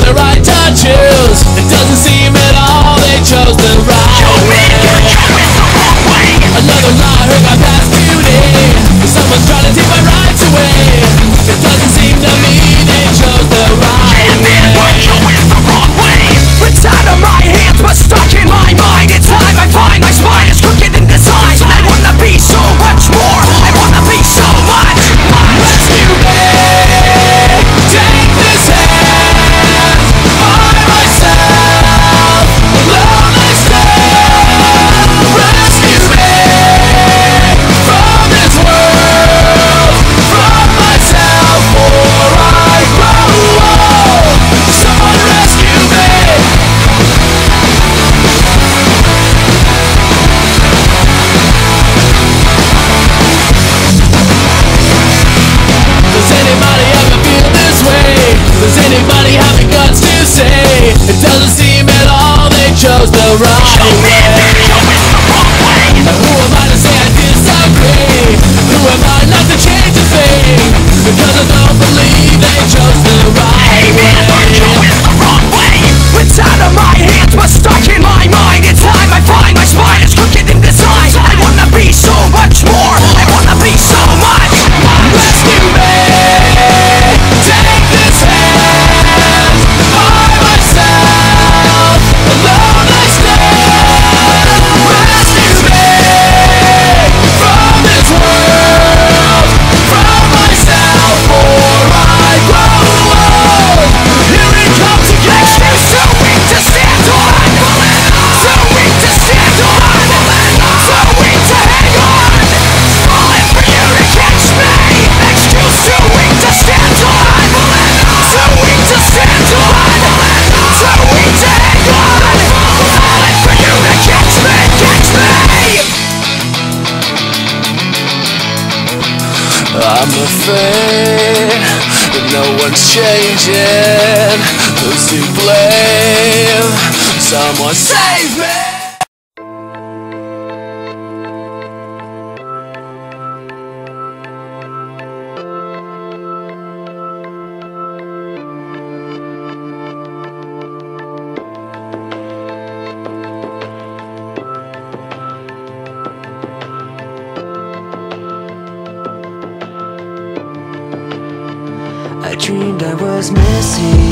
the right to choose. It doesn't seem at all they chose the right way. Another lie heard my past beauty. Someone's trying to take my rights away. It doesn't seem to me they chose the right way. The wrong way. It's out of my hands but stuck in my mind. It's time I find my spine is crooked in design. I wanna be so much more. I wanna be so much. Rescue me, take this hand by myself, alone I stand. Rescue me from this world, from myself, or I grow old. Someone rescue me. Does anybody ever feel this way? Does anybody have the guts to say it doesn't seem at all they chose the right way? Who am I to say I disagree? Who am I not to change a thing? Because I don't believe they chose the right way. The wrong way. It's out of my hands but stuck in my mind. It's time I find my spine is crooked in design. I wanna be so much more. I wanna be so much. Rescue me, take this hand by myself, alone I stand. Rescue me from this world, from myself, or I grow old. Here it comes again. So weak to stand on. So weak to stand on. So weak to hang on. Falling for you to catch me. Excuse too weak to stand on. So weak to stand on. So weak to hang on. Falling for you to catch me. Catch me. I'm afraid that no one's changing. Who's to blame? Someone save me! I dreamed I was missing